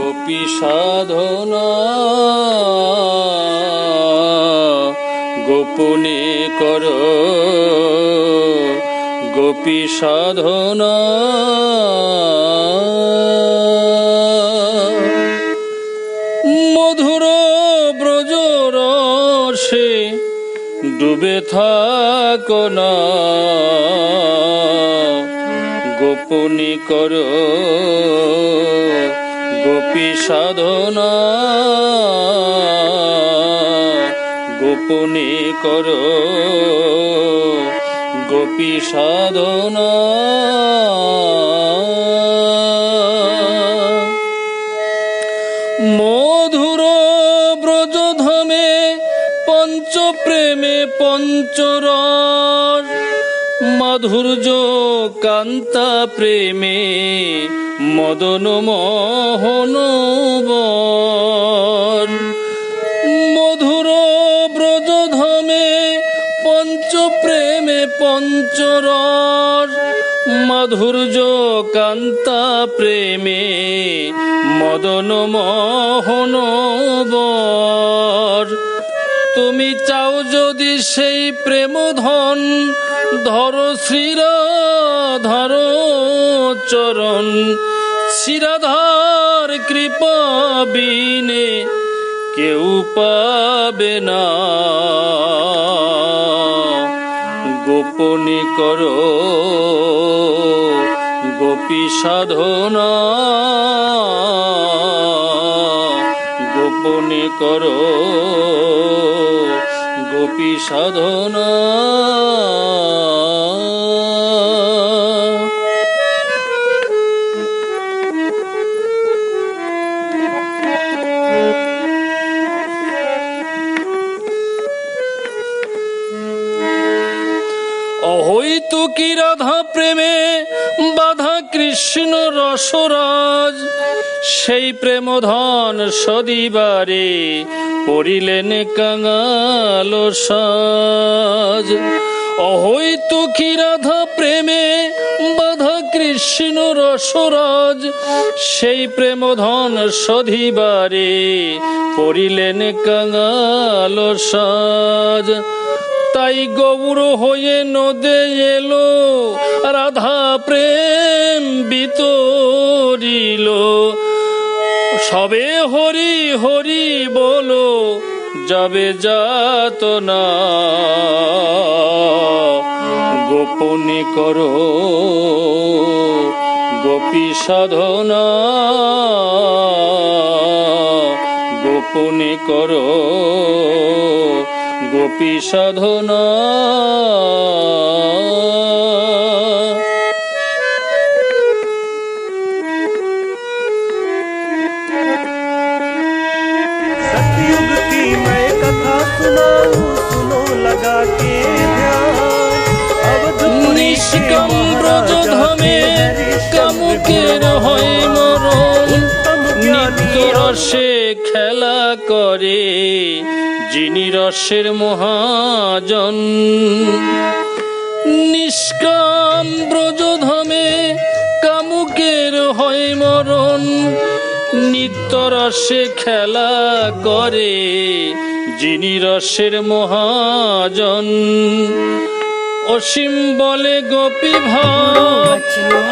গোপী সাধনা গোপনে করো, গোপী সাধনা মধুর ব্রজ রসে ডুবে থাকো না, গোপনে করো গোপী সাধনা, গোপনে করো গোপী সাধনা। মধুর ব্রজধামে পঞ্চপ্রেমে পঞ্চরস, মাধুর্য কান্তা প্রেমে মদন মোহন বর। মধুর ব্রজধামে পঞ্চপ্রেমে পঞ্চরস, মাধুর্য কান্তা প্রেমে মদন মোহন বর। তুমি চাও যদি সেই প্রেম ধন, ধরো শ্রীরাধার চরণ। শ্রীরাধার কৃপা বিনে কেউ পাবে না, গোপনে করো গোপী সাধনা, গোপনে করো গোপী সাধনা। অহৈতুকী রাধা প্রেমে বাধা কৃষ্ণ রসরাজ, সেই প্রেম ধন সদিবারে পড়িলেন কাঙাল সাজ। অহৈতুকী রাধা প্রেমে বাধা কৃষ্ণ রসরাজ, সেই প্রেম ধন সদিবারে পড়িলেন কাঙাল সাজ। তাই গৌর হয়ে নদে এলো, রাধা প্রেম বিতরিল। সবে হরি হরি বলো, যাবে যাতনা, গোপনে করো গোপী সাধনা, গোপনে করো গোপী সাধনা। सतयुग की मैं कथा सुनाऊं, सुनो लगा के ध्यान। निष्कम ब्रजधामे কামুকের হয় মরণ, নিত্য রসে খেলা করে যিনি রসের মহাজন। নিষ্কাম ব্রজধামে কামুকের হয় মরণ, নিত্য রসে খেলা করে যিনি রসের মহাজন। অসীম বলে গোপী ভাব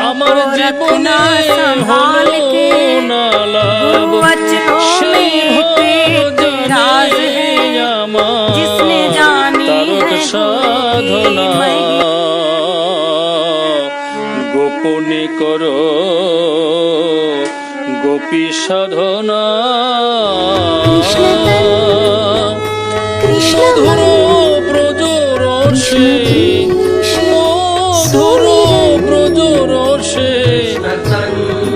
আমার জীবনে হলো না লাভ, সেই তারক সাধনা, গোপনে করো গোপী সাধনা। মধুর ব্রজ রসে, মধুর ব্রজ রসে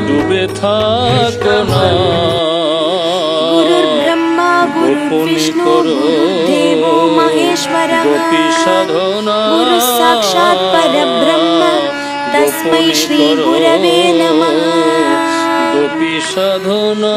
ডুবে থাকো না, গোপনে করো গোপী সাধনা, গোপনে করো গোপী সাধনা।